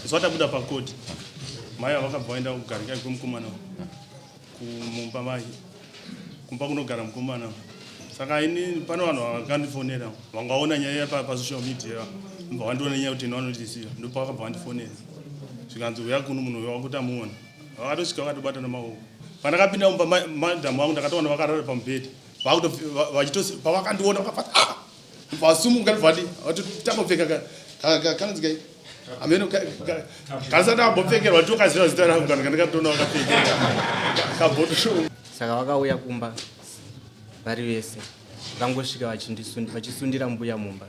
zvatabuda pakoti mai vakabva vaenda kugarika kwemukomana kumumba mai kumba kunogara mukomana. Saka ini pane vanhu vakandifonera vangaona nyaya pasocial media mbva vandiona nyaya kuti inovanotisiya ndopa vakabva vandifonera zvikanzi uya kuno munhu uyo wakuti amuona vakatosvika vakatobata namaoko. Pandakapinda mumba madhamu vangu ndakatoona vakarara pamubhedhi pavakandiona vakafata vasumuka ndivati tambopfeka kanonzikai ameno kasati ambopfekerwa tokaziva zita rangu kana ndakatoona vakapfekera kabhoto. Saka vakauya kumba vari vese vakangosvika vachisundira mbuya mumba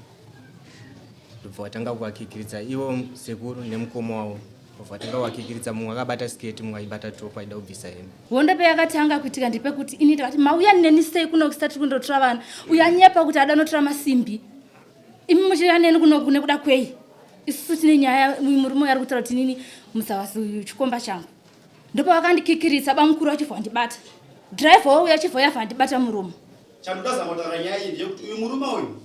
ndobva vatanga kuvakikiridza ivo sekuru nemukoma wavo vatanga kuvakikiridza. Mumwe akabata sketi mumwe aibata topu aida kubvisa hembe. Hondo peyakatanga kuitika ndepekuti ini ndakati mauya neni sei kuno kusati kundotora vana uyanyepa kuti adanotora masimbi imi muchiuya neni kuno kune kuda kwei isusu tine nyaya murume ari kutaura kuti nini musavasi chikomba changu ndipo vakandikikiridza bamukuru achibva andibata driver wauya achibva yabva andibata muromo. Chandodaza kutaura nyaya iyi ndeyekuti uyu murume uyu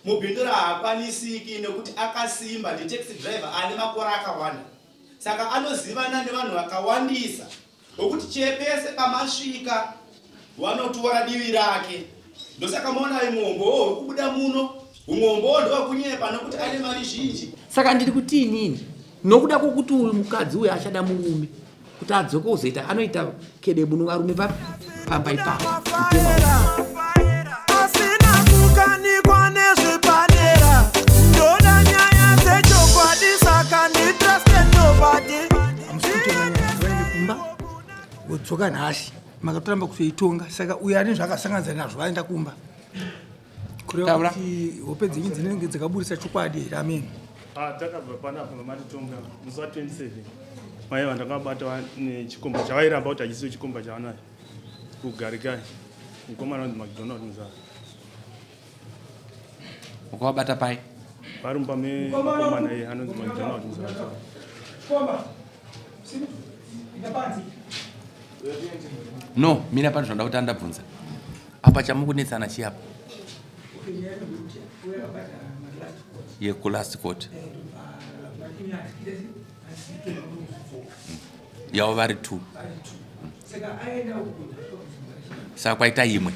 mubhindura haakwanisiki nekuti akasimba nditaxi driver ane makore akawanda saka anozivana nevanhu vakawandisa vokuti chepese pamasvika vanotora divi rake ndosaka maona imwombo kubuda muno umwombo ndokunyepa nokuti ane mari zhinji. Saka ndiri kuti inini nokuda kwokuti uyu mukadzi uyu achada murume kuti adzoke kuzoita anoita kede muno varume pamba ipapo asina kukanikwa nezvepadera ndoda nyaya dzechokwadi saka nditraste nobody kumba wodzoka nhasi makatoramba kutoitonga saka uyo ane zvakasanganisa nazvo vaenda kumba kureva kuti hope dzenyu dzinenge dzakaburisa chokwadi here. Ameni. Takabva panapa matitonga musi wa27 mai vandakabata nechikomba chavairamba kuti hachisiwo chikomba chavanayo kugarikai mukomana wanzi McDonald muzara. ukavabata pai vari mumba memukomana iye anonzi McDonald muzara. no mina pano zvanoda kuti andabvunza apa chamukunetsana chiapo yekulast court yavo vari 2 saka kwaita imwe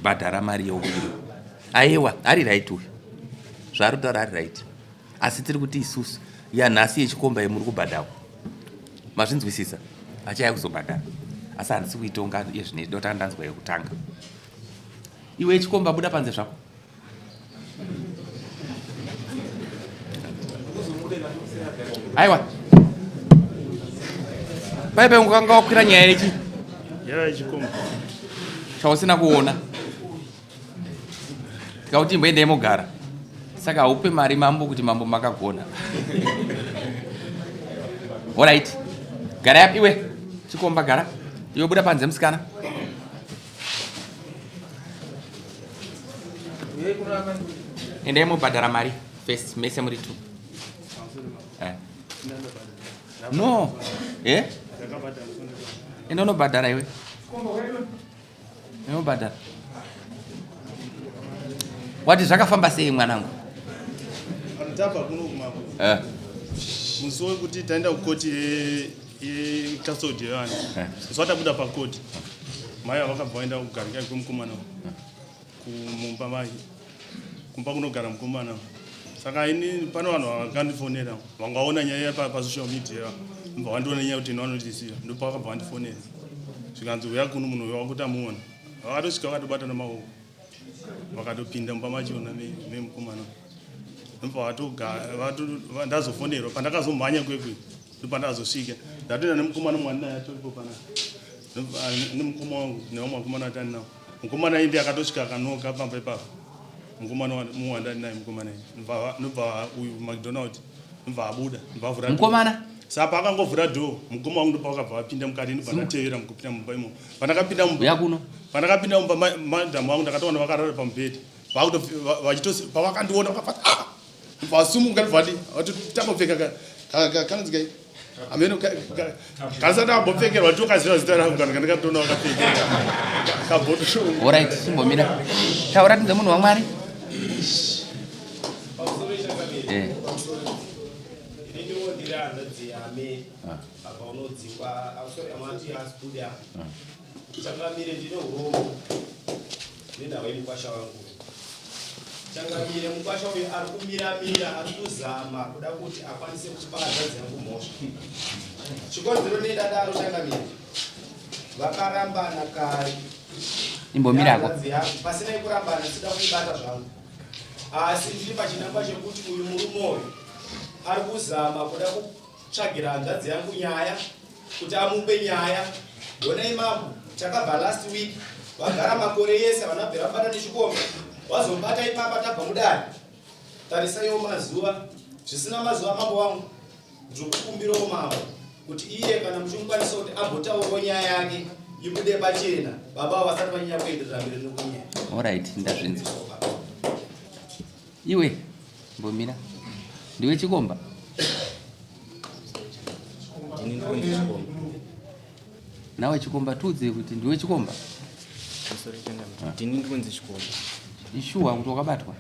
bhadhara mari yeuviri aiwa ari right uyu zvari kutaura ari right asi tiri kuti isusu yanhasi yechikomba yemuri kubhadhawa mazvinzwisisa achaya kuzobhadhara asi handisi kuitonga yezvine dota ndanzwa yekutanga. Iwe yechikomba buda panze zvako aiwa paipai unganga wakwira nyaya yechi yechikomba chausina kuona tikauti imbo endai mogara saka haupe mari mambo kuti mambo makagona. Alright, gara yapi iwe chikomba gara iwe buda panze musikana. Endai mobhadhara mari first mese muri 2 no enda unobhadhara iwe inobhadhara wati zvakafamba sei mwanangu. tabva kuno kumako musi wekuti taenda kukoti yekasodi yevana zvatabuda pakoti mai vakabva vaenda kugarika kwemukomana kumumba mai kumba kunogara mukomana. Saka ini pane vanhu vakandifonera vangaona nyaya pasocial media mbva vandiona nyaya kuti inovanotisiya ndopa vakabva vandifonera zvikanzi uya kuno munhu uyo wakuti amuona vakatosvika vakatobata namaoko vakatopinda mumba machona memukomana ndazofonerwa pandakazomhanya kwekwe ndopandakazosvika ndatoenda nemukomana mwaninaye atoripo pana nemukoma wangu nevamwe vakomana vatani navo. Mukomana indi akatosvika akanoka pamba ipapo mukomana muwandani naye mukomana ndobva uyu McDonald ndobva abuda ndobva avhura mukomana saka akangovhura dhoo mukoma wangu ndopa vakabva vapinda mukati ndobva ndatevera mukupinda mumba imo. Pandakapinda mumba madhamu wangu ndakatoona vakarara pamubhedhi pavakandiona vakafata vasumuka ndivati tambopfeka kanonzikai ameno kasati ambopfekerwa tokaziva zita rangu kana ndakatoona vakapfekera kabhoto. Alright, simbomira taura tinge munhu wamwari ndira ndadziame apa unodzingwa sorry amati asikuda changamire ndine uromo ndindawa mukwasha wangu changamire mukwasha uyu ari kumira ari kuzama kuda kuti akwanise kuchibata dzangu mhosva chikonzero nedadaro changamire vakarambana kare imbomirako pasina kurambana sida kuibata zvangu asi ndiri pachinangwa chekuti uyu murume uyu ari kuzama kuda kutsvagira hanzvadzi yangu nyaya kuti amupe nyaya donai mambo takabva last week vagara makore yese vanabvera bata nechikomba wazobata ipapa tabva mudare tarisaiwo mazuva zvisina mazuva mambo wangu ndikukumbirawo mambo kuti iye kana muchimukwanisa kuti agotaurawo nyaya yake ibude pachena baba vasati vanyanya kuenderera mberi nokunyaya. Alright, ndazvinzwa. Iwe mbomira ndiwe chikomba nawe chikomba tudze kuti ndiwe chikomba ndini ndikunzi chikomba ishuwa kuti wakabatwa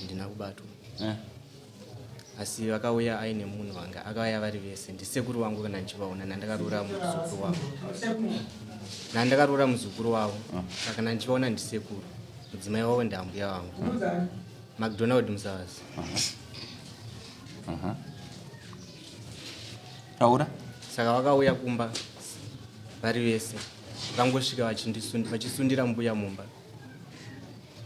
ndina kubatwa asi vakauya aine munhu wanga akauya vari vese ndisekuru wangu kana ndichivaona nandakarura muzukuru wavo saka nandichivaona ndisekuru mudzimai wavo ndambuya wangu McDonald Msawazi. Taura? Saka vakauya kumba vari vese vakangosvika vachisundira mbuya mumba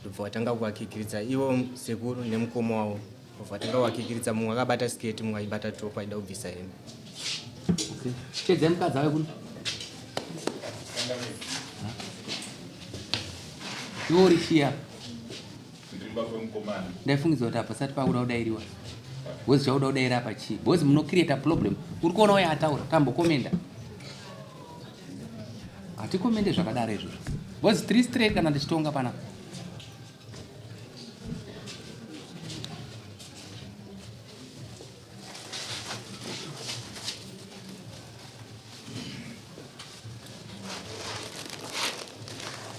ndobva vatanga kuvakikiridza ivo sekuru nemukoma wavo ndobva vatanga kuvakikiridza mumwe akabata sketi mumwe aibata topu aida kubvisa hembe. Chedzai mukadzi ave kuno iwo richia ndaifungidzwa kuti apa sati pakuda kudairiwa bozi chauda kudaira apa chii bozi munocreata problem uri kuona uya ataura tambokomenda hatikomende zvakadaro izvozvo bozi 3 straight kana ndichitonga panapa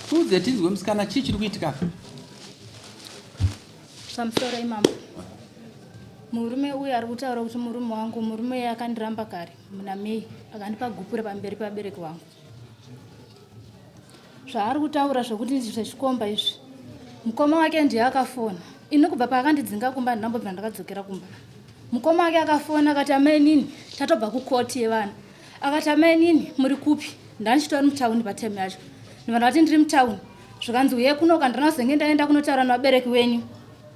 tudze tinzwe musikana chii chiri kuitika samusoro imama murume uyu ari kutaura kuti murume wangu murume akandiramba kare muna Mei akandipa gupura pamberi pabereki wangu zvaari kutaura zvokuti zvechikomba izvi mukoma wake ndiye akafona ini kubva paakandidzinga kumba ndinambobva ndakadzokera kumba mukoma wake akafona akati amai nini tatobva kukoti yevana akati amai nini muri kupi ndandichitori mutauni patime yacho ndivana vati ndiri mutauni zvikanzi uyai kuno kandinazenge ndaenda kunotaura nevabereki wenyu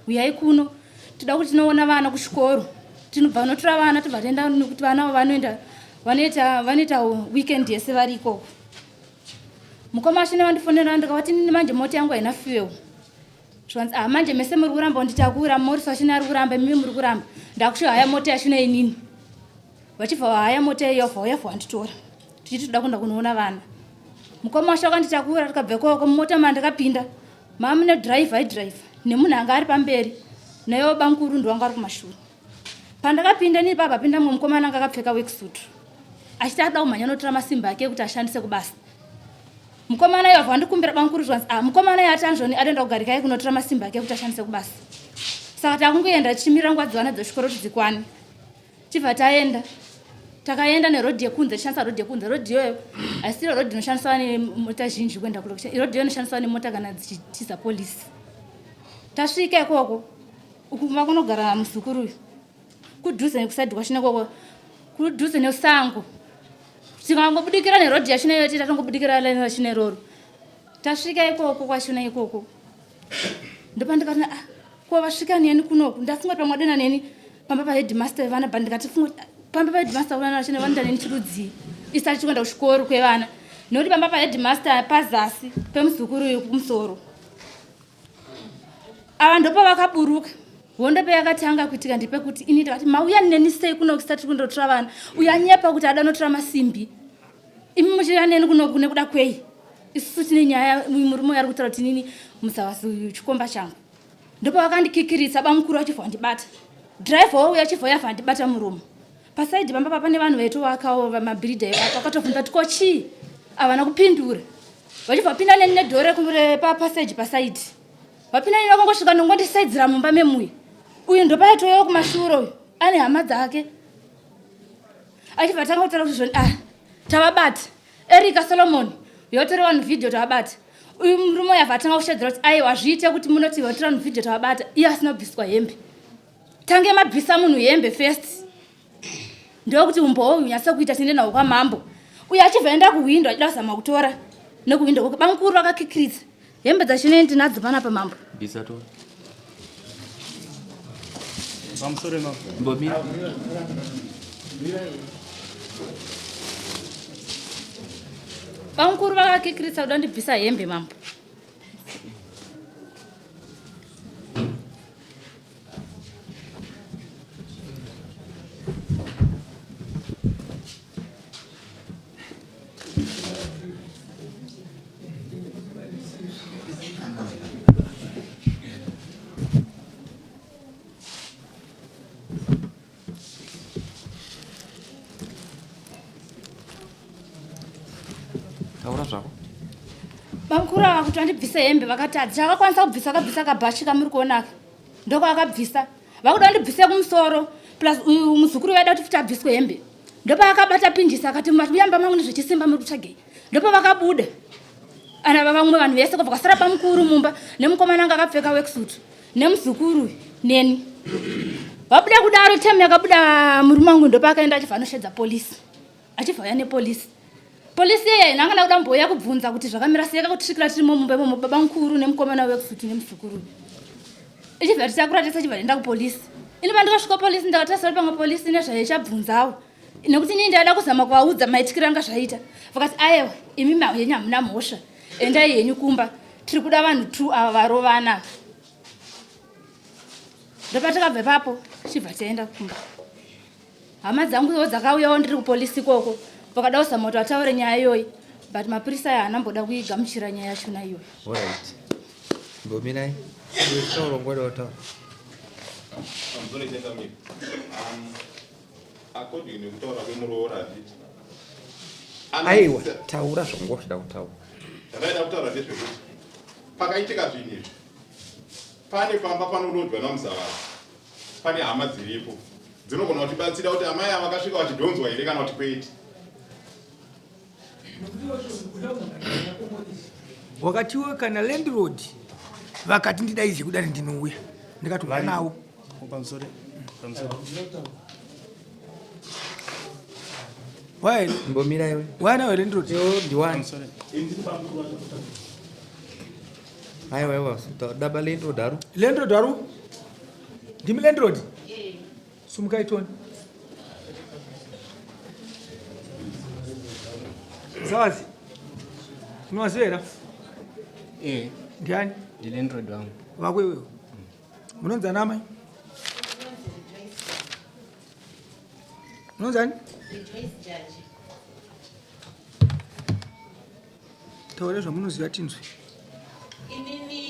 uyai kuno tida kuti tinoona vana kuchikoro tinobva notora vana tobva toenda nekuti vana vanoita weekend yese vari ikoko mukoma wachine vandifonera ndikavati nini manje mota yangu haina fuel zvikanzi manje mese muri kuramba kunditakura morisi wachine ari kuramba imimi muri kuramba ndakushiva haya mota yachine inini vachibva haya mota iyo vauya vanditora tichiti toda kuenda kunoona vana mukoma wacho wakanditakura tikabva ikoko mumota mandakapinda mama nedhiraivha aidhiraivha nemunhu anga ari pamberi naiwo bankuru ndiwanga ari kumashure pandakapinda nii baba pinda mumwe mukomana anga akapfeka wekisutu achiti ada kumhanya notora masimba ake kuti ashandise kubasa mukomana iyo vandikumbira bankuru zvanzi mukomana iyo ati anzvoni adoenda kugarika ye kunotora masimba ake kuti ashandise kubasa saka takungoenda tichimirira nguva dzivana dzezvikoro kuti dzikwane tibva taenda takaenda nerodhi yekunze tishandisa rodhi yekunze rodhi iyoyo haisiro rodhi inoshandiswa nemota zhinji kuenda kulokusha rodhi iyo inoshandiswa nemota kana dzichitiza polisi tasvika ikoko uku makunogara muzukuru uyu kudhuze nekusaidhi kwachine koko kudhuze nesango tikangobudikira nerodhi yachine iyo tita tongobudikira laini rachine roro tasvika ikoko kwachine ikoko ndopandikati ko vasvika neni kunoku ndafunga kuti pamwe dena neni pamba pahedmaster vevana bha ndikati funga pamba pahedmaster vana vachine vanoita neni chirudzii isati chikuenda kuchikoro kwevana nekuti pamba pahedmaster pazasi pemuzukuru uyu kumusoro ava ndopa vakaburuka hondo peyakatanga kuitika ndepekuti ini ndikati mauya neni sei kunoku isati kundotora vana uyanyepa kuti ada notora masimbi imi muchiuya neni kunoku nekuda kwei isusu tine nyaya murume ari kutaura kuti nini Msawazi uyu chikomba changu ndopa vakandikikiritsa bamukuru achibva vandibata dhiraivha wauya achibva yabva vandibata muromo pasaidhi pamba pa pane vanhu vaitovakawo mabhiridha evaka vakatobvunza kuti ko chii havana kupindura vachibva pinda neni nedhore papaseji pasaidhi vapinda neni vakangosvika nongondisaidzira mumba memuya uyu ndopa yatoyawo kumashure uyu ane hama dzake achibva tanga kutaura kuti zvoni tavabata Erika Solomon yotora vanhu video tavabata uyu murume uyu abva tanga kushedzera kuti aiwa zviite kuti munoti yotora vanhu video tavabata iye asina kubviswa hembe tange mabvisa munhu hembe first ndokuti umbowo unyatsa kuita tiende nawo kwamambo uye achibva enda kuwindo achida kuzama kutora nekuwindo bamukuru vakakikiridza hembe dzachinoendi nadzo pana pamambo bvisa tora pamusoro mambo mbomira bamukuru vakakikiridza kuda ndibvisa hembe mambo taura zvako bamukuru ava kuti vandibvise hembe vakati chakakwanisa kubvisa akabvisa akabhashika muri kuonaka ndoko akabvisa vakuda ndibvise kumusoro plus uyu muzukuru vaida kuti futi abviswe hembe ndopa akabata pinjisa akati muyamba mangu nezvechisimba muri kutsvagei ndopa vakabuda ana vamwe vanhu vese kubva kwasara bamukuru mumba nemukomana anga akapfeka worksuit nemuzukuru neni vabuda kudaro temu yakabuda murume wangu ndopa akaenda achibva anoshedza polisi achibva aya nepolisi polisi yeye nangana kuda mboya kubvunza kuti zvakamira seka kuti svikira tiri mumba imomo baba mukuru nemukomana wekufuti nemuzukuru ichibva tichakura tese chibva enda kupolisi ini pandikasvika polisi ndakatasira pamwe polisi nezvaichabvunzawo nekuti inini ndaida kuzama kuvaudza maitikiro anga zvaita vakati aiwa imi yenyu hamuna mhosva endai henyu kumba tiri kuda vanhu 2 ava varovana ndopa takabva ipapo tichibva taenda kumba hama dzanguwo dzakauyawo ndiri kupolisi ikoko vakada kuzama kuti vataure nyaya iyoyi but mapurisa aya haanamboda kuigamuchira nyaya yachona iyoyi alright mbomirai taurongwada wataura according nekutaura kwemuroora aiwa taura zvangosvida kutaura ndadaida kutaura ndezvekuti pakaitika zvinhu izvi pane pamba panorodwa namuzavazi pane hama dziripo dzinogona kutibatsira kuti amai ava vakasvika vachidhonzwa here kana kuti kwete wakatiwe kana landlord vakati ndidaize kudari ndinouya ndikatoa nawo pamusoro waini mbomirai we wana landlord yo ndiwani pamusoro aiwa daba landlord aru ndimi landlord sumukaitoni zawazi unowazivera ndiani ndilandlord wangu vakwewewo munonzana amai munonzani taure zvamunoziva tinzwi inini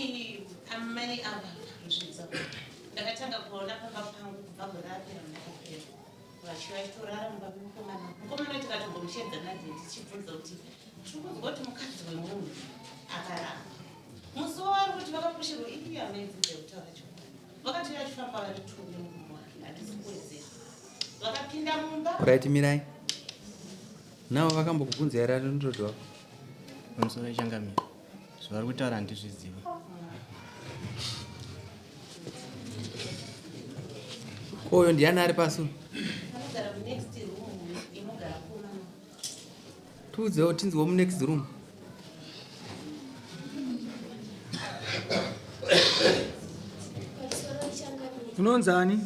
amai ava kuzvidza ndakatanga kuona pamba pangu vagorapira ndakapera vachivatorara mumba mukomana tikatombomishedza nadze tichibvunza kuti tiri kuzwa kuti mukadzi wemunhu akaramba musi wavari kuti vakapushirwa ipi amedzi dzekutaura choko vakati vachifamba vari 2 nemurume wake handisi kuwedzera vakapinda mumba right mirai navo vakambokubvunza here landlord wako pamusoro ichangamira zvavari kutaura handizviziva oyo ndiani ari pasu vanogara munext room inogara kumama tiudzewo tinziwo munext room unonzani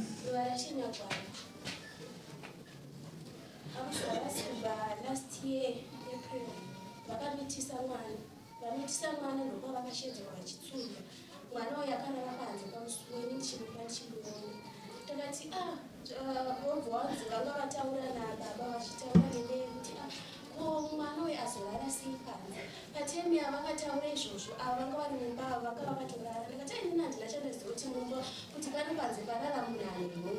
vanoitisa mwana ndokuva vakashedzerwa vachitsunga mwana uyu akarara panze pamusuwe nechimupa chimuoni takati vobva wanzi vanga vataura nababa vachitaura nenei kuti ko mwana uyu azorara sei panze patemi yavakataura izvozvo avo vanga vari mumba avo vanga vakatorara ndakati inini handina chandaziva kuti mumba kuti pane panze parara munhu ane nhumbu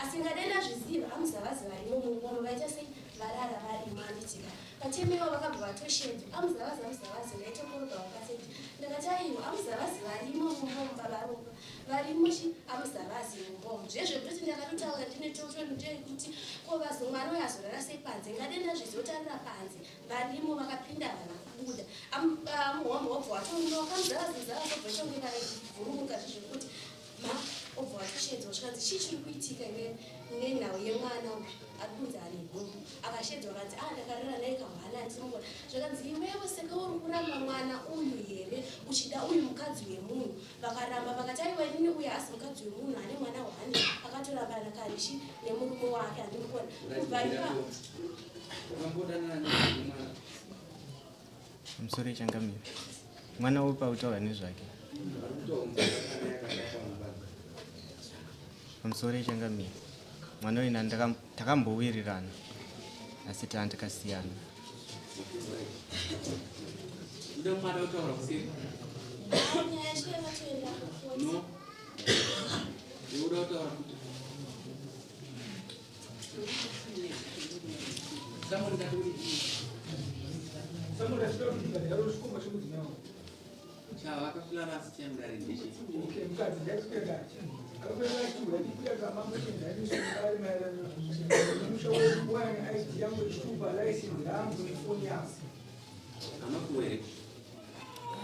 asi ngadai ndazviziva hamuzavazi varimo mumba vaita sei varara varimo kuitika vatemewa vakabva vatoshedzwa amuzavazi ndaitokoroga vakaseti ndakati aiwa amuzavazi varimo mumbomba varomba varimo amuzavazi mumbomba zvezvekutoti ndakatotaura ndine totono ndeyekuti ko vazi mwana uyo azorara sei panze ngadenda zvizotarira panze varimo vakapinda vanakubuda muhombo wobva watonoka amuzavazi obva chongeka vhurumuka zvekuti ma obva watoshedzwa zvikanzi chii chiri kuitika nenhau yemwana uyu ari kunzi ane nhumbu akashedzwa akanzi ndakarara naye kahwana ndisinogona zvakanzi iwewe seka uri kuramba mwana uyu here uchida uyu mukadzi wemunhu vakaramba vakati aiwa inini uyu asi mukadzi wemunhu ane mwana hwani akatorambana kanishi nemurume wake handikona kubva ipapo musoro ichangamira mwana upa utaura nezvake pamusoro ichangamira mwana uyu takambowirirana asi takasiyana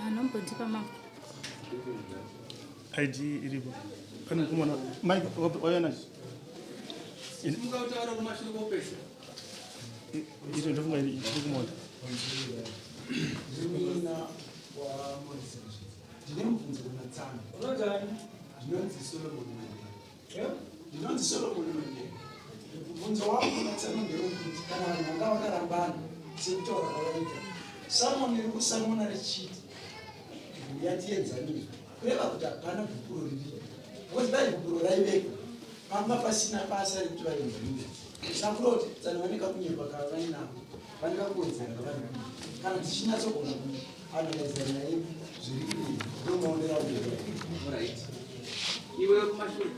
anombondipa mako ID iripo pane kumona Mike wayona ito ndofunga iri kumona ndine mubvunzo unatsana unodani ndinonzi Solomon Mende mubvunzo wangu unatsana nderekuti kana vanhu vanga vakarambana sekutaura kwavaita Salmon iri kusalmona richiti yatiedzanizwa kureva kuti hapana bhukuro riripo because dai bhukuro raivekwa pamba pasina basa rekuti vaimhurira sakuroti tsana vaneka kunyepa kavainavo vaneka kuwedzera vanhu kana tichinatsogona kuanalyzera naye zviri kudii ndomaonera right iwe kumashure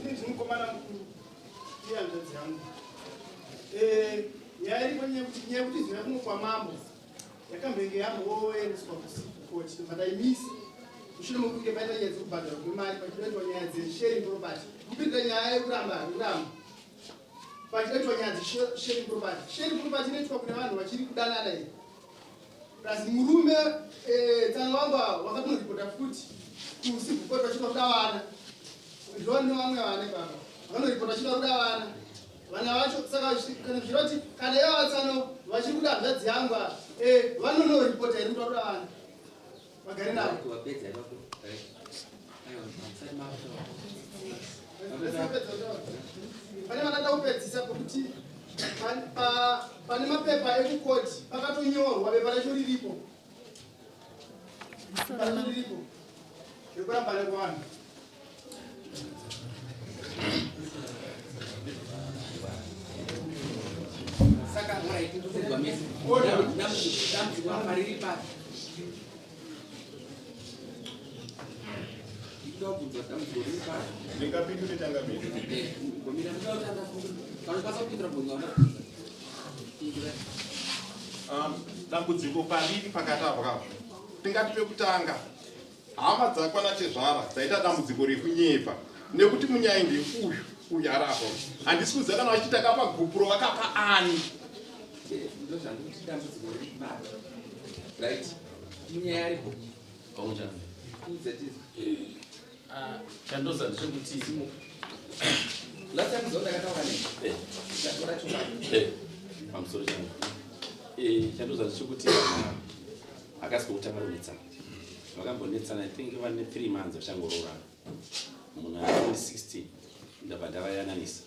ndinokomana iyanzvadzi yangu nyaya iripo nyaya kuti zvina kumwe kwamambo yakambenge yamboendeswa kukoti madaimisi mushure mokunge paita nyaya dzekubhadhara kwemari pachidoitwa nyaya dzesharing property kupinda nyaya yekuramba pachidoitwa nyaya dzesharing property sharing property inoitwa kune vanhu vachiri kudanana iyi kasi murume tsana wangu wakatoripota futi kuusiku koti vachida kuda vana ndone vamwe vane baba vanoripota vachida kuda vana vacho saka kana zviroti kana ivo vatsano vachiri kuda hanzvadzi yangu vanonoripota iri kuda kuda vana vagare navo pane vanada kupedzisa pokuti pane mapepa ekukoti pakatonyorwa bepa racho riripo rekuramba nekuvanhu saka muraitinduzedzwa mese dambudziko pari ndobvunzwa dambudziko riri pari ndingapindure tangamiri gomira mudautanga kanokwanisa kupindura bvunzo dambudziko pariri pakati apo kapo tingati pekutanga hama dzakwana chezvara dzaita dambudziko rekunyepa nekuti munyaindi uyu arapo handisi kuziva kana vachitaka pagupuro vakapa ani ndozvandikuti dambudziko riri pari right munyaya ripo chandoza ndechekuti latamuzona ndakataura pamusoro changu chandoza ndechekuti akasi kutanga kunetsana vakambonetsana I think vane 3 months vachangoroorana muna 2016 ndabva ndavayananisa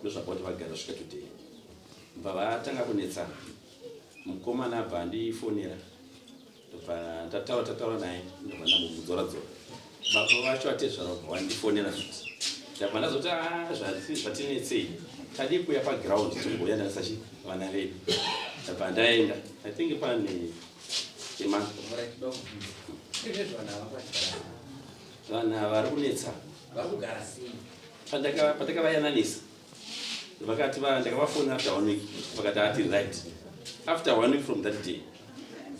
ndozvapa kuti vagara svika today bva vatanga kunetsana mukomana abva andifonera ndobva tataura naye ndobva ndambomudzorazora baba vacho atezvara kubva vandifonera futi ndabva ndazoti zvatinetsei tadi kuya paground timboyananisa vana vedu ndabva ndaenda I think pane vanhu vari kunetsa patakavayananisa vakati ndakavafona after 1 week vakati ati right after 1 week from that day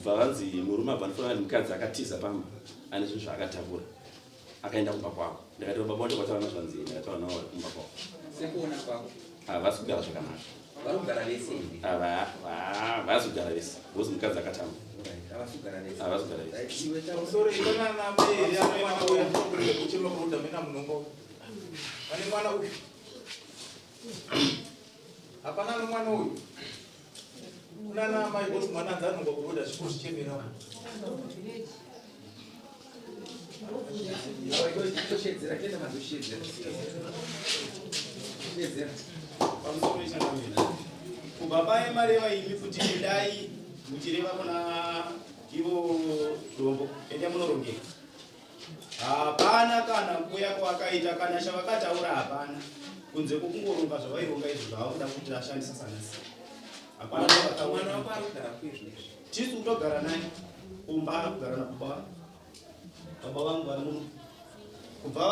vanzi murume abva ndifana mukadzi akatiza pamba ane zvinhu zvaakatakura akaenda kumba kwavo ndikati baba wacho kwatawana zvanzi ndakataura navo vari kumba kwavo sekuona kwako havasi kugara zvakanaka varikugara vese havasi kugara vese bcause mukadzi akatamba havasi kugara vese havasi kugara vese Sorry, ikona na mbere mwana uya ndokuri kuchema kuruda mena munongo. Pane mwana uyu. Hapana mwana uyu. Unana mai boss mwana nzano ngokuruda chikuru chemera. toshedzera kuenda mazoshedzera kubva paimareva imi kuti endai muchireva kuna ivo dombo ende munorongeka hapana kana kuya kwakaita kana chavakataura hapana kunze kwokungoronga zvavaironga izvo zvava kuda kuti ashandisa sanasi hapana tisu kutogara naye kumba kugara nababa vangu vari muno kubva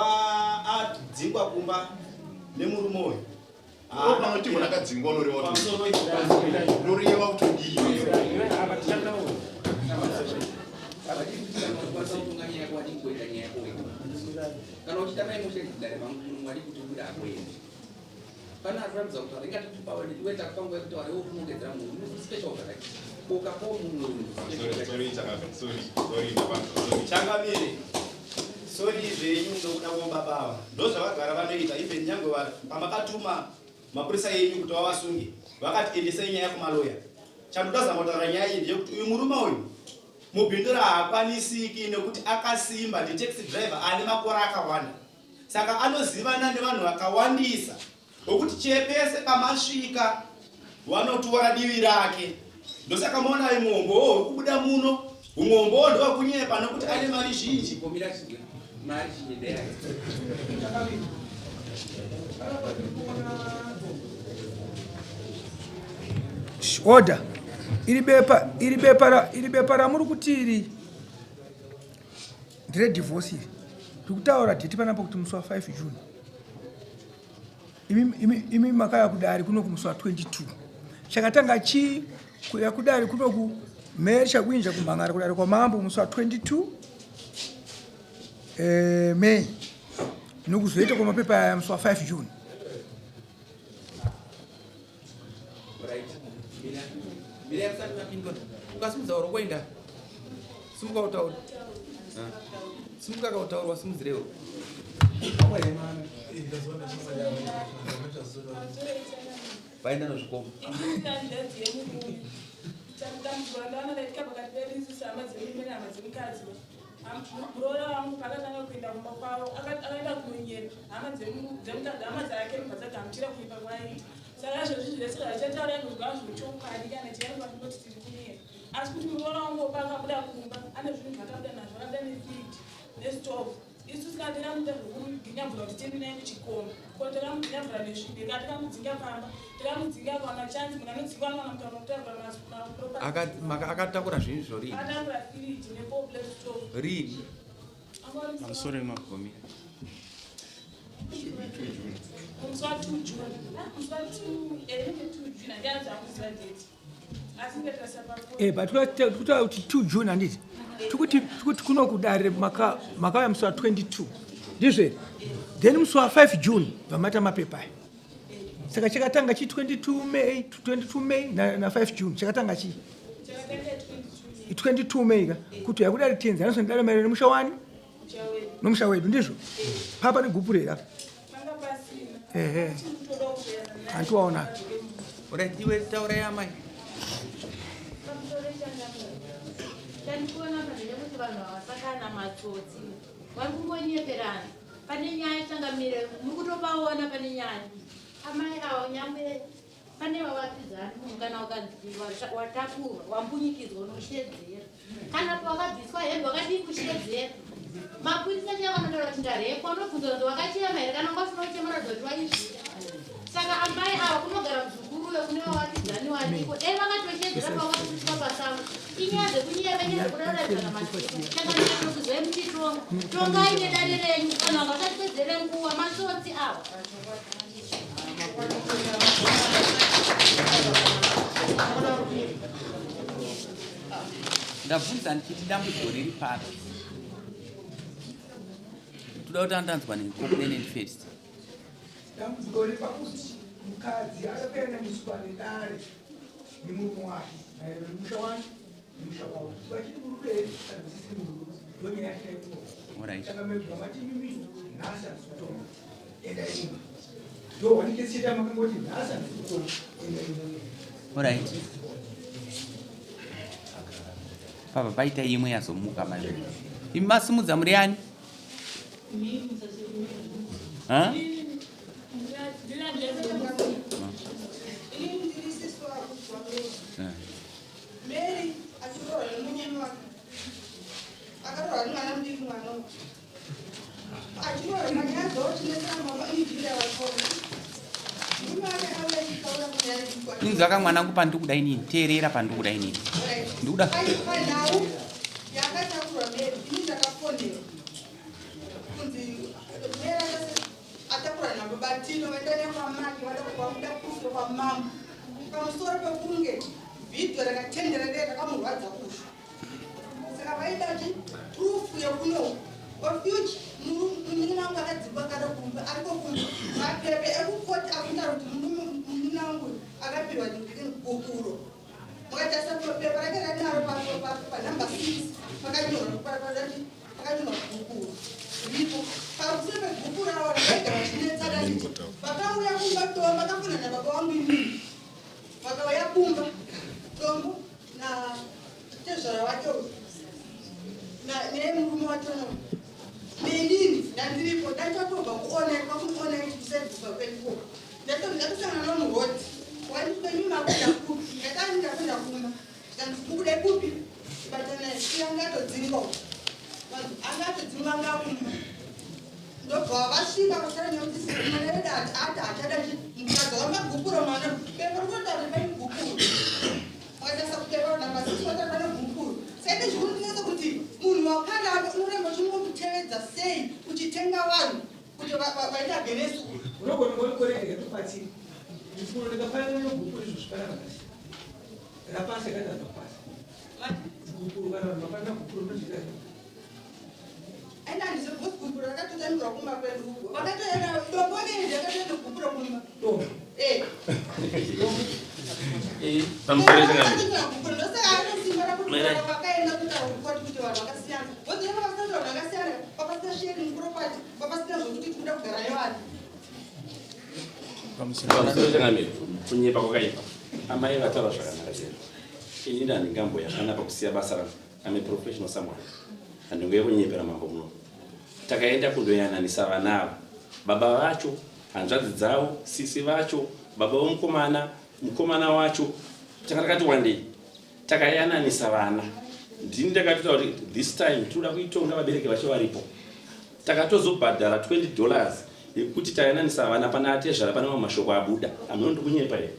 adzingwa kumba nemurume uyu panoti munhu akadzingwa unoreva kuti kana uchita maimosheidare mwari kuti uda akuenda pana arikuratidza kuti ringatipaaweta panguva yekuti wariwo kunongedzera munhu special variety ukapawo munhu changamire sori zvenyu ndokuda kwababa ndozvavagara vanoita even nyange pamakatuma mapurisa yenyu kuti vavasunge vakati endesai nyaya kumaloya chandodazama kutaura nyaya iyi ndeyekuti uyu murume uyu mubhindura haakwanisiki nekuti akasimba nditaxi driver ane makore akawanda saka anozivana nevanhu vakawandisa vokuti chepese pamasvika vanotora divi rake ndosaka maona imwombo wekubuda muno umwombo ndowakunyepa nokuti ane mari zhinji order iri bepa ramuri kuti iri ndire divorce iri tikutaura deti panapa kuti musi wa 5 June imi makaya kudari kuno kumusi wa 22 chakatanga chi kuya kudari kuno ku Mary chakuinja kumhangara kudari kwa mambo musi wa 22 May nokuzoita kwa mapepa ya musi wa 5 June Mira essa na pintura. Ukasimza oro kwenda. Simuka utaura. Simuka ka utaura wasimuzireo. Amwe mama. Vaenda nozvikomo. Muroora wangu pakatanga kuenda kumba kwavo akaenda kunonyera hama dzake mbadzagamuchira kuimba kwaita saka zvozvi zvese zvachataura kuzwa zvochokwadi kana tiyaruva ndoti tiri kunyera asi kuti muroora wangu pakabuda kumba ane zvinhu zvakabuda nazvo akabuda nefidi nestove isu tikatiramuda zvokuginyabvura kuti tiende naye kuchikoma ko takamuginyabvura nezvimbe ka tikamudzinga pamba tikamudzinga kana chanzi munhu anodzingwa kana mutaura kutaura akatakura zvinhu zvori akatakura firiji nepople stove rini Sorry, Makomi. Musi wa 2 June. Musi wa 2 June ndianza kuziva date. Asingetasapa but kutaura kuti 2 June handiti tikuti kuno kudare makauya musi wa 22 ndizve then musi wa 5 June vamata mapepa saka chakatanga chi 22 May na 5 June chakatanga chi 22 May ka kuti yakudari tenzi anosondara maerero nemusha wani nomusha wedu ndizvo papa negupurera antiwaona uraiwe taura yamai tandikuona panenge kuti vanhu havasakana matsotsi vari kungonyeperana pane nyaya tangamire muri kutopaona pane nyaya amai avo nyamwe pane vavapidzani munhu kana watakurwa wambunyikidzwa unoshedzera kana wakabviswa hembe wakadii kushedzera mapurisa chavanotaura kuti ndarepwa unobvunza kuti wakachema here kana ungasina kuchemaradzo kuti waizvira saka amai ava kunogara muzukuru wekune vavapidzani variko dai vakatoshedzera pavakakutiswa pasango inyaya dzekunyeva nyaya dzekudauradzana matanganikuzoe muchitonga tonga ine dare renyu kana vakatipedzere nguva matsotsi ava ndabvunza ndichiti dambudziko riri papi toda kuti andanzwa nekokuneneni first dambudziko riri pakuti mukadzi akapera nemusukwane dare nemurume wake musha wake nemusha wavo vachiti murudei adzisiri mururu ndonyaya yake takamedzwa mati mimi nhasi hazikutonga enda imwe ndo wanikesieta makangoti nhasi hazikutonga enda imwe. Alright. Papa paita imwe yazomuka mai. Imi masimudza muri ani? Ha? Mary achirora nemunyeni wake akarora nemwana mudiki mwana achirora manyaya dzotinetsera mama inijira wakona Inzaka mwanangu pandikudai nini? Teerera pandikudai nini? Ndikuda panhau yakatakurwa Mary ini ndakafonera kunzi Mary atakurwa nababatino vaenda nekwamake vada kuvamuda kurufe kwamama pamusoro pekunge vhidho rakatenderereka rakamurwadza kusha saka vaidati prufu yekuno ofuchi muninangu akadzimba kada kumba ariko kumba mapepe ekukoti akunda kuti muninangu akapirwa gukuro mukatasapepa rake ranaro panumber 6 pakanyorwa gukuro ripo pamusoro pegukuro avo rakaigara chinetsadati vakauya kumba tombo vakafuna nababa wangu inini vakauya kumba tombo na tezvara wacho nemurume watono nenini ndandiripo ndachatobva kuonekwa kuonektiseduka kweniko ndatusangana nomurodi wanikwenimakuda kupi ndakani ndakwenda kuma ndandikukude kupi batana iangatodzingawo angatodzinga ngakuma ndobva vasvika kusara nekuti mwana ati achada mukadzi wamagukuro mwana pepa rikutotauri paigukuro wakatasa kupepa nambasisi wataana gukuro saite zvikundinyatsa kuti munhu wakadaro unoramba uchingomutevedza sei uchitenga vanhu kuti vaita genesu unogona ngoikorekere topatsiri gukuro ndikafanana negukuro izvo zvikanakakasi rapasi akadazapasi gukuro kana vanhu vafanana gukuro ndozvika aina ndizegukuro rakatotanirwa kumba kwedu vakatoenda dombonezi yakatoenda gukuro kumba kunyepa kwakaipa amai vataura zvakanaka zero ini ndandingamboyakana pakusiya basa rangu ame professional someone handingoye kunyepera mambo muno takaenda kundoyananisa vana ava baba vacho hanzvadzi dzavo sisi vacho baba mukomana wacho takati one day takayananisa vana ndini ndakatoita kuti this time toda kuitonga vabereki vacho varipo takatozobhadhara $20 yekuti tayananisa vana pana atezvara pane mamwe mashoko abuda amunondi kunyepa here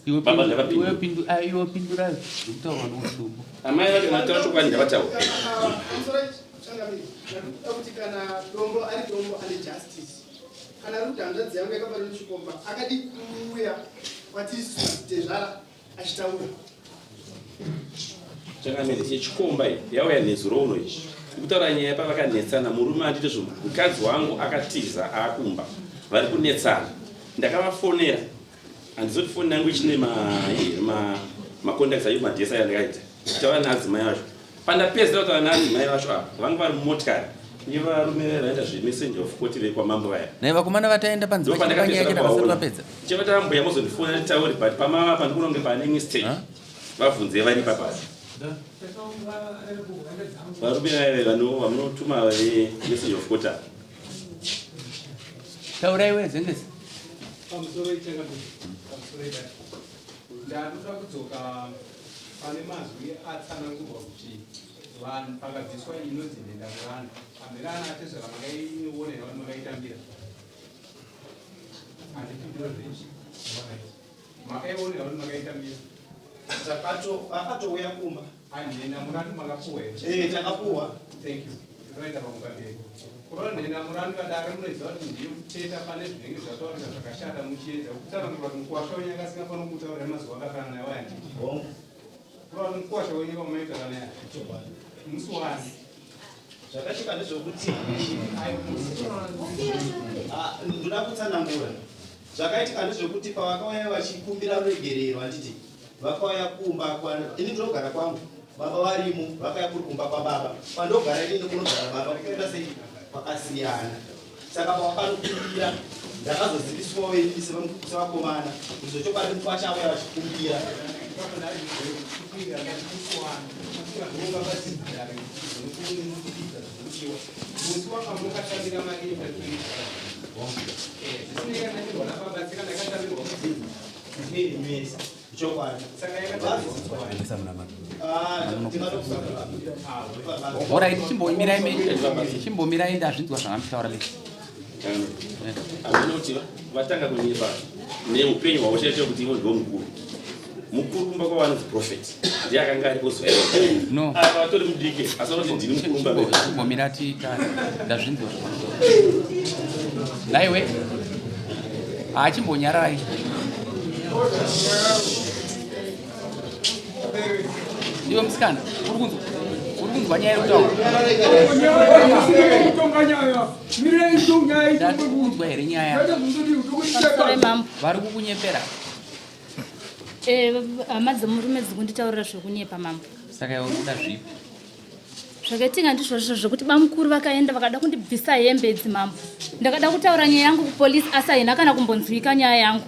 iwe pindura ndikutaura nomushumbo amai vacho mataura chokwadi ndavataura kuti kana dombo ari dombo ane justice kana ruti hanzvadzi yangu yakabara nechikomba akadi kuuya kwatiri tezvara achitaura changamiri yechikomba iyi yauya nezuro uno ichi ndikutaura nyaya pavakanetsana murume anditi zvo mukadzi wangu akatiza akumba vari kunetsana ndakavafonera handizoti foni yangu ichine macontacts ayo madhesa yandakaita taura neadzimai vacho pandapedzera kutaura neadzimai vacho apa vangu vari mumotikari nevarume vaenda zvemesenja of court vekwamambo vaya naivakomana vataenda panzira chipanyakira vasati vapedza chevatambuya muzondifona nditauri but pamava pandikunonge pane stage vabvunze vari papasi varume vamunotuma message of court taurai wezengezi pamusoro ndanoda kudzoka pane mazwi atsanangurwa kuti vanhu pakabviswa inonzi nhenda muvanhu amirana atezvara makaionera vanhu makaitambira handipindiro zvechi makaionera vanhu makaitambira akatouya kumba anhenda murandu makapuwa takapuwa thank you tinoenda pamukamberi kurova nhenda murandu kadare munoziva kuti ndiyo kuteta pane zvinenge zvataurika zvakashata muchiedza kutsanangurwa kuti mukuwasha wenyakasingafana kutaurira mazuva akafanana nayo yandii mukosha wenyika umaita kana muswani zvakashika ndezvokuti ndoda kutsanangura zvakaitika ndezvokuti pavakauya vachikumbira ruregerero handiti vakauya kumba ini ndinogara kwangu baba varimo vakauya kuri kumba kwababa pandogara ini kunogara baba kuenda sei kwakasiyana saka pavakanokumbira ndakazoziviswawo ini sevakomana izochokwadi vachauya vachikumbira musi wakamukatambira marimba Alright, chimbomirai ndazvinzwa zvakamutaura lei. Anoti vatanga kunyipa neupenyu hwavo chaite kuti ivo ndivo mukuru kumba kwavanonzi prophet ndiye akanga aripo no vatori mudike asi vanoti ndini mukuru kumba chimbomira ndazvinzwa naiwe chimbonyararai iwe musikana uri kunzwa nyaya yekunzwa here nyaya vari kukunyepera hama dzemurume dzikunditaurira zvekunyepa mambo saka iwe unoda zvipi zvakaitika ndizvozvo zvokuti bamukuru vakaenda vakada kundibvisa hembe idzi mambo ndakada kutaura nyaya yangu kupolisi asi haina kana kumbonzwika nyaya yangu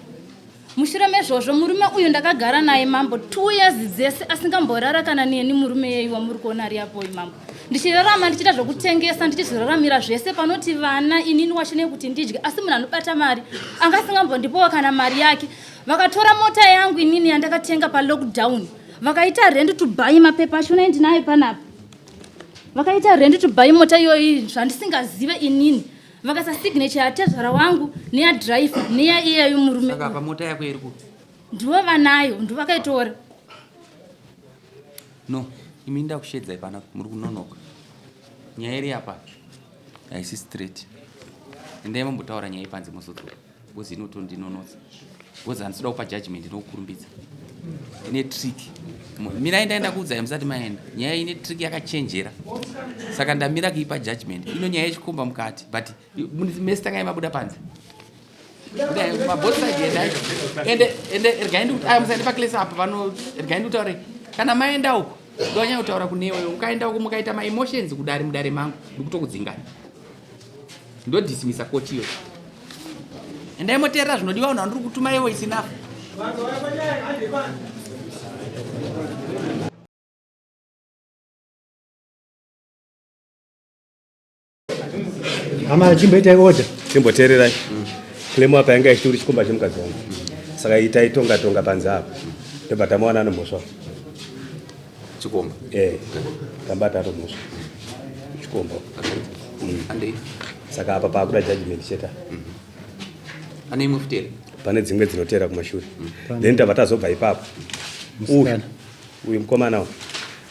mushure mezvozvo murume uyu ndakagara naye mambo 2 years dzese asingamborara kana neni murume yei wamuri kuona ari apoi mambo ndichirarama ndichita zvokutengesa ndichizviraramira zvese panoti vana inini wachinei kuti ndidye asi munhu anobata mari angasingambondipowa kana mari yake vakatora mota yangu inini yandakatenga palockdown vakaita rent to buy mapepa achona ndinaye panapa vakaita rent to buy mota iyoyi zvandisingazive inini vakasa signature yatezvara wangu neyadriver neyaiyeyo murume saka pamota yako iri kuti ndivo vanayo ndovakaitora no imi ndakushedzai pana muri kunonoka nyaya iri apa haisi straight endai mambotaura nyaya ipanze musodzoro bcause inotondinonotsa bcause handisida kupa judgment inokukurumbidza ine trick mirai ndaenda kuudzai musati maenda nyaya ine trick yakachenjera saka ndamira kuipa judgment ino nyaya yechikomba mukati but mesi tangai mabuda panze mabhosi agendai ende ergaindi kuti aya musaende paklesi apa pano ergaindi kutaure kana maenda uko ndonyanya kutaura kunewe mukaenda uko mukaita maemotions kudare mudare mangu ndikutokudzingani ndodhisimisa kotiyo endai moteerera zvinodiwa unhu andiri kutuma iwo isinafu hama chimboitai oda chimboteererai kilemu apa yanga ichitori chikomba chemukadzi wangu saka itai tonga panze apa ndobva tamawana anomhosva chikomba tambata atomhosva chikomba saka apa paakuda judgment cheta ane imwe futere pane dzimwe dzinoteera kumashure then ndabva tazobva ipapo uyu mukomana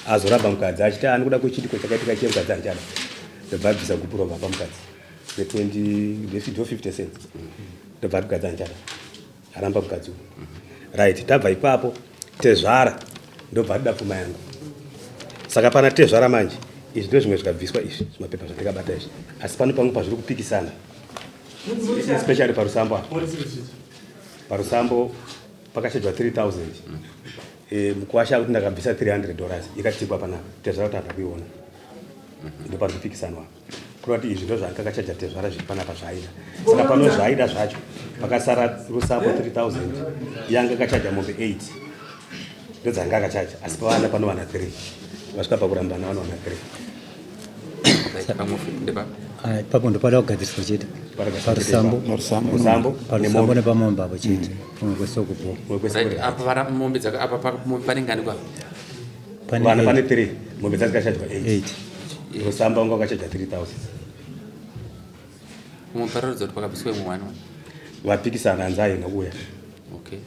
azoramba mukadzi achiti ani kuda kuchitiko chakaitika chemukadzi anjada ndobva abvisa gupurova pamukadzi ne50 cents ndobva mukadzi anjada aramba mukadzi uyu right tabva ipapo tezvara ndobva ndida pfuma yangu saka pana tezvara manje izvi ndo zvimwe zvikabviswa izvi zvimapepa zvandikabata izvi asi pano pamwe pazviri kupikisana especially parusambo apa parusambo pakashedzwa 3000 mukuwasha kuti ndakabvisa $300 ikatikwa panapa tezvara kuti handakuiona ndo pari kupikisanwa kureva kuti izvi ndo zvandakakachaja tezvara zviri panapa zvaida saka pano zvaida zvacho pakasara rusambo 3000 yanga kachaja mombe 8 ndo dzanga akachaja asi pavana panowana 3 vasvika pakurambana vanowana 3 ipapo ndopada kugadziriswa chete parusambo nepamombe apo chete pamwe kwesokupo apa mombe apa panengani kwa vana pane 3 mombe dzakachajwa 8 rusamba unga wakachaja 3000 umwe pararodza kuti pakabviswa imwe wani vapikisana hanzi aina uya okay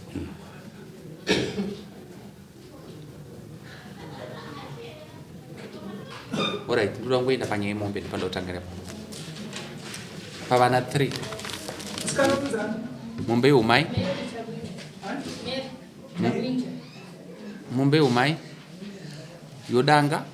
alright ndoda kungoenda panyaya yemombe ndopandotangira pavana 3 mombe yeumai mombe yeumai yodanga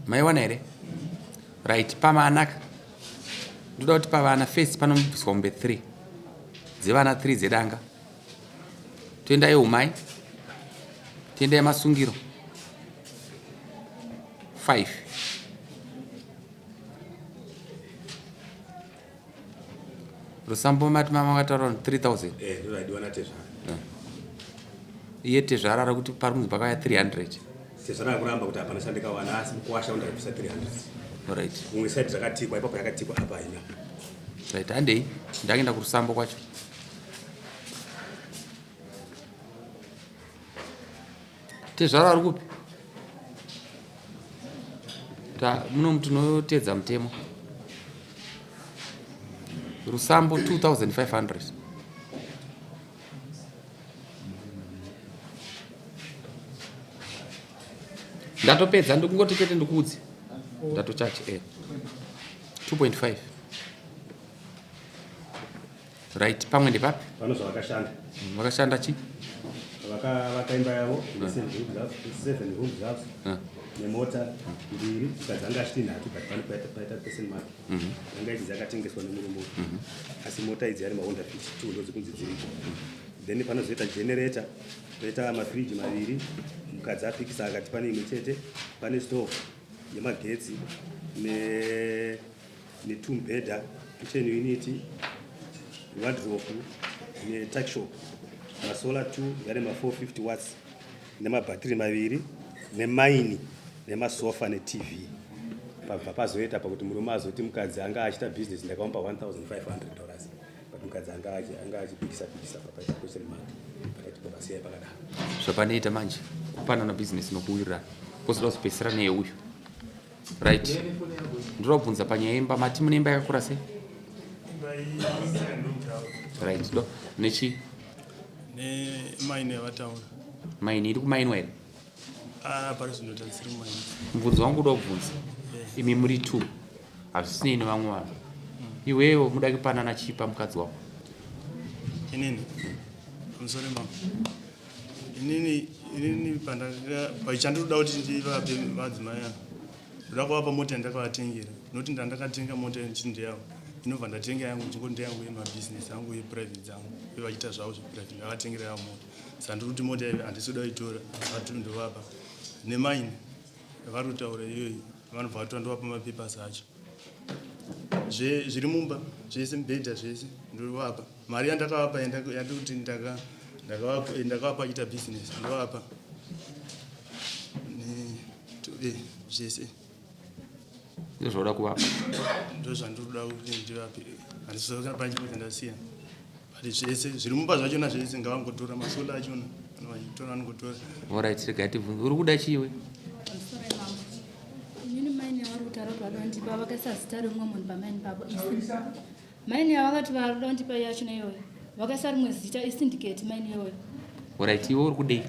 maiwana here right pamanaka ndoda kuti pavana first panomubviswa mumbe 3 dzevana 3 dzedanga toendai umai toendai masungiro 5 rusambo mati mama vakataura 3000 iye tezvara rakuti parunzi pakauya 300 tezvara kuramba kuti hapana chandikawana asi kuwasha undakupisa 300 right umwe side dzakatikwa ipapo yakatikwa apa haina right handei ndakaenda kurusambo kwacho tezvara ari kupi muno mutinotedza mutemo rusambo 2500 ndatopedza ndikungoti chete ndikuudzi ndatochachi 2.5 right pamwe ndepapi vanozva vakashanda vakashanda chi vakaimba yavo 7 rooms house nemota 2 ukadzanga achiti 3 but pano paita person mark anga idzi dzakatengeswa nemurume asi mota idzi ari mahonda 52 ndo dzikunzi dziripo then panozoita generator toita mafriji maviri mukadzi apikisa akati pane imwe chete pane stove yemagetsi netumbhedha kitchen unit wardrobe netuckshop masolar 2 yane ma450 watts nemabhatiri maviri nemaini nemasofa netv pabva pazoita pakuti murume azoti mukadzi anga achita business ndakamupa $1,500 but mukadzi anga achipikisa papaita question mark pakati pabasiya pakadaro zvapanoita manje kupanana business nokuwirirana pozoda kuzopedzisira neye uyu right ndoda kubvunza panyaya yemba mati mune imba yakakura sei right do nechi nemaini yavataura maini iri kumainwa here parizvinotadzisiri maini mubvunzo wangu uda kubvunza imi muri 2 hazvisinei nevamwe vanhu iwewo muda kupanana chipa mukadzi wako inini musore mama inini pachandinoda kuti ndivape madzimai avo ndoda kuvapa mota yandakavatengera nokuti ndandakatenga mota chindeyavo inobva ndatenga yangu chingoti ndeyangu yemabhizinesi angu yeprivate dzangu vachiita zvavo zveprivate ndakatengera yavo mota saka ndiri kuti mota handisi kuda kuitora vatiri ndovapa nemaini yavari kutaura iyoyi vanobva vatora ndovapa mapepasi acho zviri mumba zvese mibhedha zvese ndovapa mari yandakavapa yandikuti ndakavapa achiita bhizinesi ndovapa zvese ndozvoda kuvapa ndozvandinoda kuti ndivape handisokana panchipo chandasiya but zvese zviri mumba zvachona zvese ngavangotora masola achona vachitora vanongotora orit regai tibvunze uri kuda chiwe inini maini yavari kutaura kuti vada kundipa vakaisa zita rimwe munhu pamaini pavo isi maini yavakati varida kundipa yachona iyoyo vakaisa rimwe zita isindicate maini iyoyo orit iwe uri kudei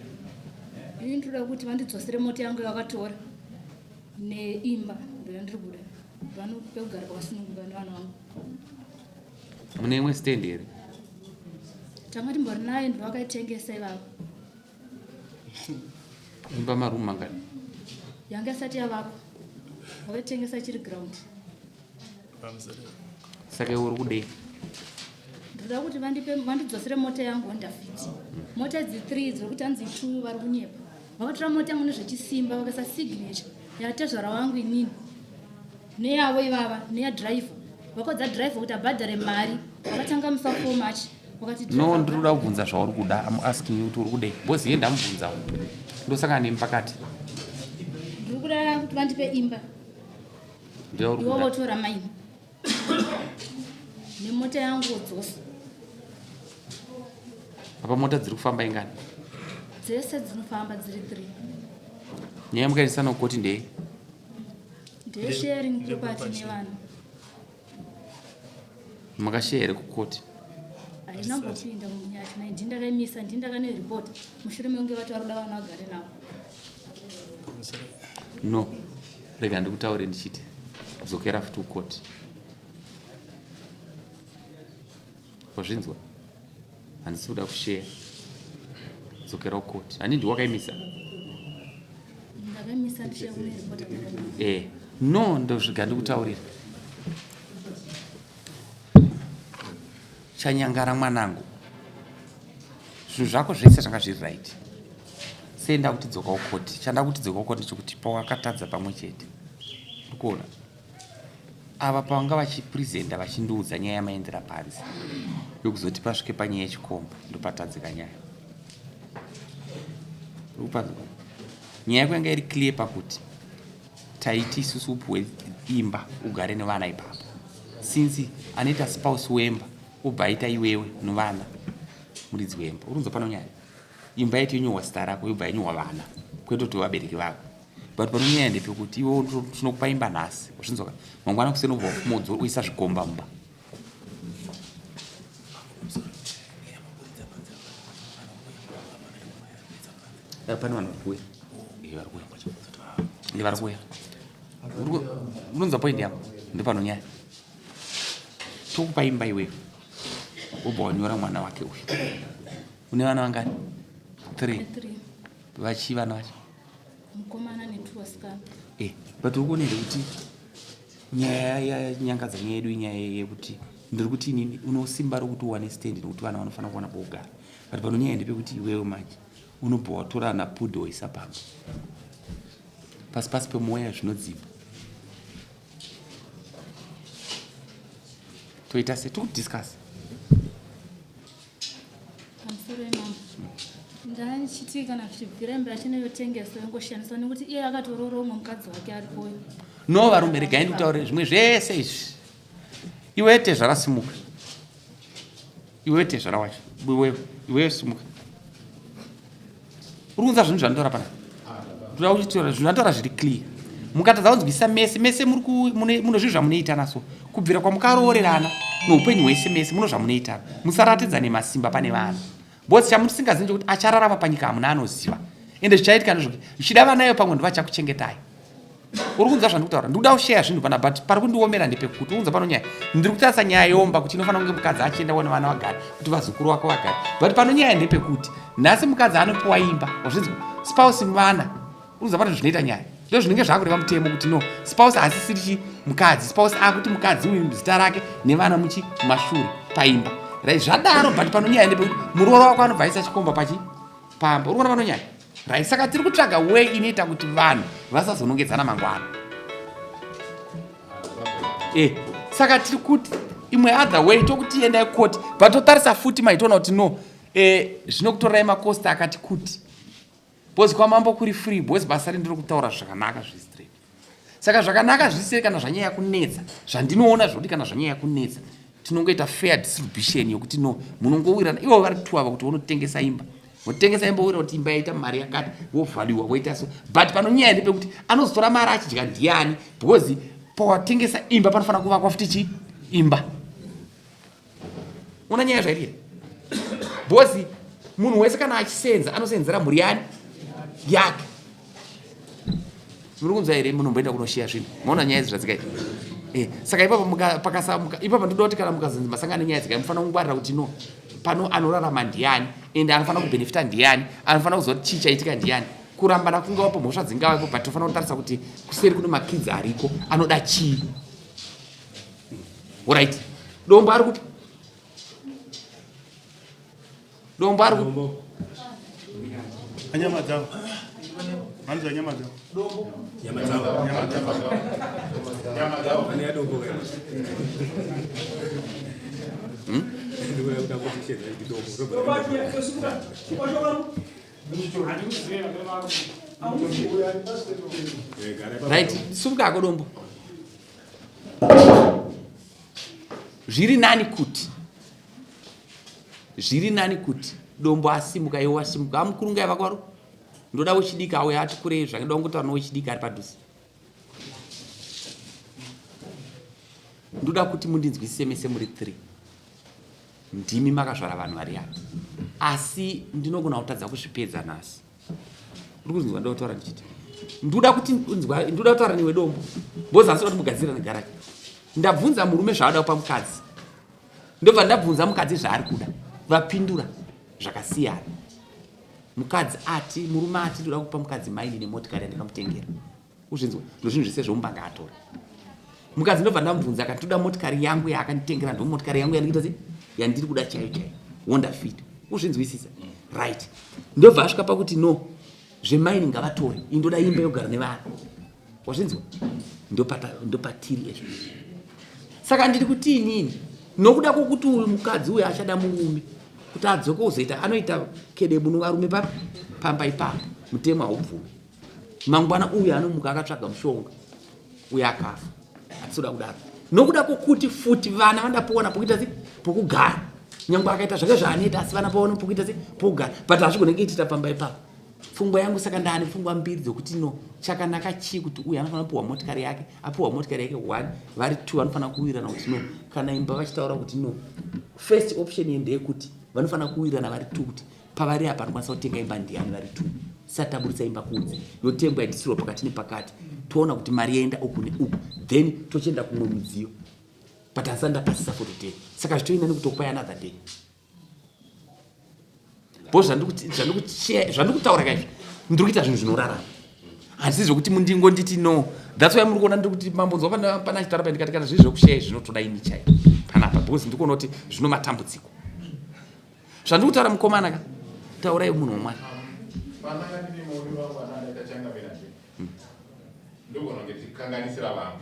ini ndoda kuti vandidzosere mota yangu yavakatora neimba ndoyandiri kuda vanope kugara kwakasununguka nevana vangu mune imwe stand here tanga timbori nayo ndovakaitengesa ivavo imba marumu mangani yanga isati yavako vakaitengesa chiri ground saka iwe uri kudei ndoda kuti vandidzosere mota yangu honda fit mota idzi 3 dziri kuti hanzi 2 vari kunyepa vakatora mota yangu nezvechisimba vakaisa signature yatezvara wangu inini neyavo ivava neyadhiraivha vakodza dhiraivha kuti abhadhare mari vakatanga musa so much no ndiri kuda kubvunza zvauri kuda am asking you kuti uri kudei bhozi iye ndamubvunzawo ndosaka nemi pakati ndiri kuda kuti vandipe imba iwo votora maini nemota yangu wodzosa apa mota dziri kufamba ingani dzese dzinofamba dziri 3 nyaya mukaendesana kukoti ndei ndesharing property nevanhu makashare kukoti haina kupinda munyaya tinayi ndindakaimisa ndindakaneripota mushure mekunge vati varoda vana vagare navo. No, rega ndikutaure ndichiti dzokera futi ukoti. Wazvinzwa? Handisi kuda kusheya. Dzokera ukoti. Hani ndiwakaimisa? Ndakaimisa ndisheya kuneripota. No, ndosvika ndikutaurira. Chanyangara mwanangu. Zvinhu zvako zvese zvanga zviri right. Senda kuti dzoka ukoti. Chanda kuti dzoka ukoti chokuti pawakatadza pamwe chete. Ndikuona. Ava pavanga vachipresenta vachindiudza nyaya yamaendera panze. Yokuzoti pasvike panyaya yechikomba ndopatadzika nyaya. Nyaya yako yanga iri clear pakuti taiti isusu upuwe imba ugare nevana ipapo. Since anoita spouse wemba ubva aita iwewe novana muridzi wemba. Urunzwa pano nyaya. Imba yaiti yonyorwa zita rako yobva yanyorwa vana kwete kuti vabereki vako. But pano nyaya ndepekuti iwe tinokupa imba nhasi. Uzvinzwa ka? Mangwana kuseno ubva wafumodzo uisa zvikomba mumba. Pane vanhu varikuuya. Varikuuya. Unonzwa point yangu? Ndopano nyaya. Tokupa imba iwewe. Ubva wanyora mwana wake uyu. Une vana vangani? 3. Vachi vana vacho? Mukomana ne2 vasikana. But ukuona here kuti nyaya yanyangadza nyaya yedu inyaya yekuti ndiri kuti inini unosimba rokuti uwane stand nokuti vana vanofanira kuwana pokugara. But pano nyaya ndepekuti iwewe manje unobva watora napudho waisa pamba. Pasi pemweya zvinodziva. Toita se tokudiscuss. Pamusoro emambo. Ndaichiti kana zvichibvira mberi achinoyotengeswa yongoshandiswa nekuti iye akatororo umwe mukadzi wake aripoyo. No varume regai ndikutaurire zvimwe zvese izvi. Iwete zvakasimuka. Iwete zvarawacho. Iwe simuka. Urunza zvinhu zvandora pana. Ndoda kuchitora zvinhu zvandora zviri clear. Mukatadza kunzwisa mese muno zvinhu zvamunoita naso. Kubvira kwamukaroorerana noupenyu hwese mese muno zvamunoita. Musaratidza nemasimba pane vana. Bosi chamusingazivi kuti achararama panyika hamuna anoziva. Ende zvichaitika ndezvo. Zvichida vanayo pamwe ndivachakuchengetai. Uri kunzwa zvandikutaura. Ndikuda kusheya zvinhu pana but pari kundiomera ndepekuti unzwa pano nyaya. Ndiri kutarisa nyaya yomba kuti inofanira kunge mukadzi achienda kuona vana vagare kuti vazukuru wako vagare. But pano nyaya ndepekuti nhasi mukadzi anopiwa imba. Wazvinzwa? Spouse mwana. Unzwa pano zvinoita nyaya. Ndizvo zvinenge zvakureva mutemo kuti no spouse asisiri mukadzi. Spouse akuti mukadzi uyu zita rake nevana mumashure paimba. Right, zvadaro but pano nyaya ndepekuti muroora wako anobva aisa chikomba pamba. Uri kuona pano nyaya? Right, saka tiri kutsvaga way inoita kuti vanhu vasazonongedzana mangwana. Saka tiri kuti imwe other way tokuti endai court but totarisa futi maitoona kuti no zvinokutorai makosta akati kuti. Bozi kwamambo kuri free bozi basa rindiri kutaura zvakanaka zvistraight. Saka zvakanaka zvise kana zvanyaya kunetsa. Zvandinoona zvoti kana zvanyaya kunetsa tinongoita fair distribution yokuti no munongowirana ivo vari 2 kuti unotengesa imba. Mutengesa imba uri kuti imba yaita mari yakati wovhaliwa woita so. But pano nyaya ndepekuti anozotora mari achidya ndiani because pawatengesa imba panofanira kuvakwa futi imba. Una nyaya zvairi. Bosi munhu wese kana achisenza anosenzera mhuri yani yake. Muri kunzwa here munomboenda kunoshiya zvinhu. Maona nyaya zvadzikaita. Saka ipapo pakasamuka ipapo ndoda kuti kana mukazonzi masangano nyaya dzika mufanira kungwarira kuti no pano anorarama ndiani ende anofanira kubenefita ndiani anofanira kuzoti chii chaitika ndiani. Kurambana kungawapo mhosva dzingavepo but tofanira kutarisa kuti kuseri kune makidzi ariko anoda chii. Alright. Dombo ari kupi? Dombo ari kupi? Anyama dzavo. Manzo nyama dzavo. Dombo. Nyama dzavo. Nyama dzavo. Ani adombo wewe. Ndio utakutisha kidogo. Right, sumuka ako dombo. Zviri nani kuti dombo asimuka iwe wasimuka amukurunga yavakwaro. Ndoda uchidika awe ati kure zvakandoda kungotaura nochidika ari padhuze. Ndoda kuti mundinzwisise mese muri 3. ndimi makazvara vanhu vari apa, asi ndinogona kutadza kuzvipedza nhasi. Uri kunzwa ndotaura ndichiti ndoda kutaura newe dombo mbozasi kuti mugadzira negaraji. Ndabvunza murume zvaada kupa mukadzi, ndobva ndabvunza mukadzi zvaari kuda, vapindura zvakasiyana. Mukadzi ati, murume ati ndoda kupa mukadzi maini nemotikari yandakamutengera. Uzvinzwa ndozvinhu zvese zvomumbanga atora. Mukadzi ndobva ndamubvunza akati ndoda motikari yangu yaakanditengera, ndo motikari yangu yandiri kuda chaiyo chaiyo, Honda Fit. Uzvinzwisisa? Right. Ndobva asvika pakuti no, zvemaini ngavatore, indoda imba yogara nevanhu. Wazvinzwa? Ndopatiri ezvo. Saka ndiri kuti inini nokuda kwokuti uyu mukadzi uyu achada murume kuti adzoke uzoita anoita kedebu varume pamba ipapo, mutemo haubvumi. Mangwana uyu anomuka akatsvaga mushonga uyu akafa, atisoda kudaro. Nokuda kwokuti futi vana vandapowana pokugara, nyangwe akaita zvake zvaanoita asi vana paona pokugara, but hazvigona kuitira pamba ipapo. Pfungwa yangu saka ndane pfungwa mbiri dzokuti no, chakanaka chii kuti uyu anofanira kupuhwa motikari yake, apuhwa motikari yake 1, vari 2 vanofanira kuwirirana kuti no, kana imba vachitaura kuti no, first option ndeyekuti vanofanira kuwirirana vari 2 kuti pavari apa anokwanisa kutenga imba ndiani vari 2. Sataburisa imba kunze, yotengwa yadisirwa pakati nepakati, toona kuti mari yaenda uku neuku, then tochienda kumwe mudziyo. But hasanda pasisa for the day. Saka zvitoina nekutokupa another day. Zvandikutaura kaizvo ndiri kuita zvinhu zvinorarama, handisi zvokuti mundingo nditi no. That's why muri kuona ndiri kuti mambonzwa pana achitaura pandikati kana zvizvi zvokushaya zvinotoda ini chaiyo panapa, because ndiri kuona kuti zvino matambudziko. Zvandiri kutaura mukomana ka, taurai munhu womwari. Pananga ndine muoni wangu anaita changamira nje. Ndogona ngetikanganisira vanhu.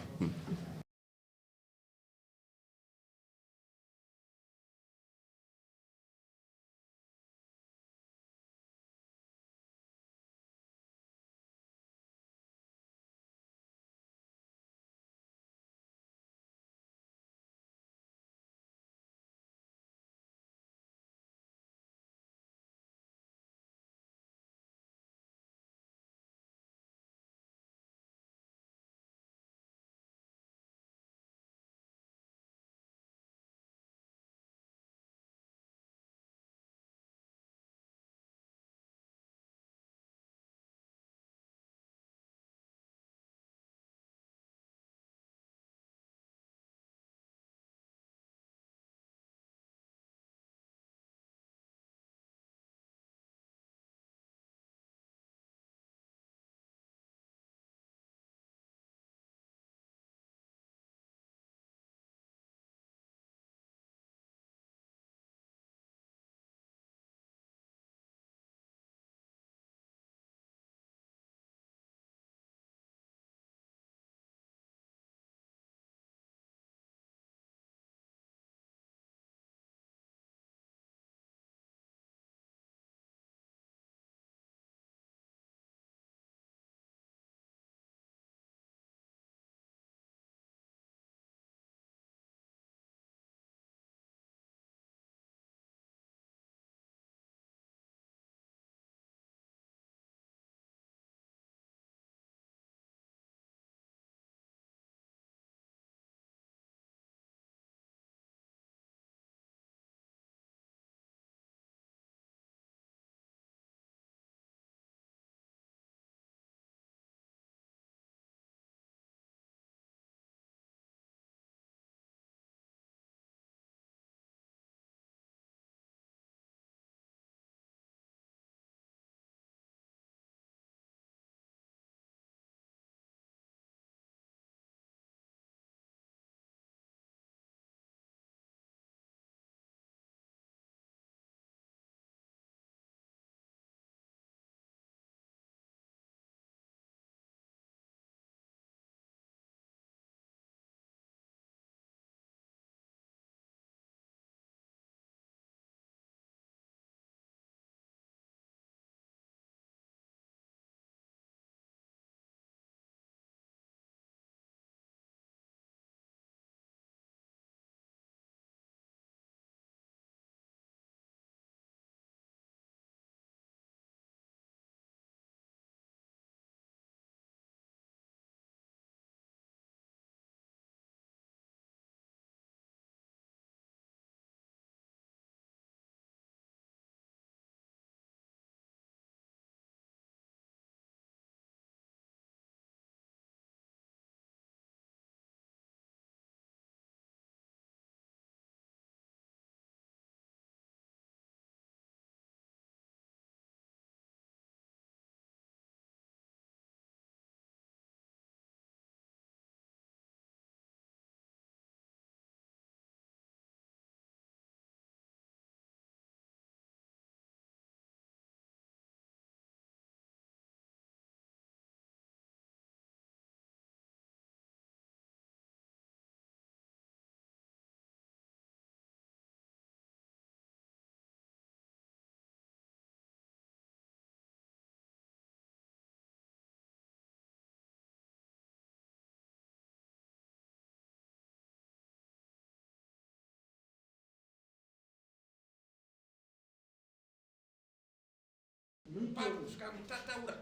pakusvika mutataura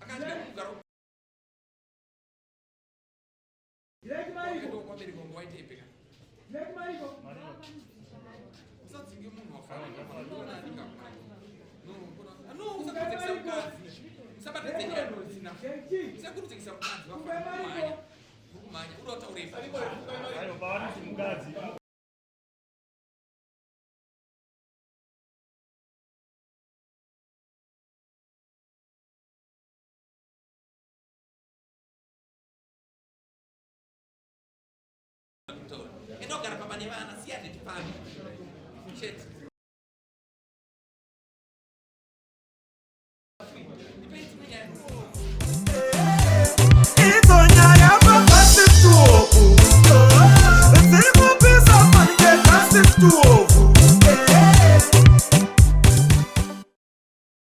akanga mugaro kwabereka ngo waitepeka usadzinge munhu wafanaanika no usakudzekisa mukadzi usabatedzenyanodzina usakurudzekisa mukadzi wafanaa kumanya uda kutaurefa enogara pamba nevana siyane tipano chete depends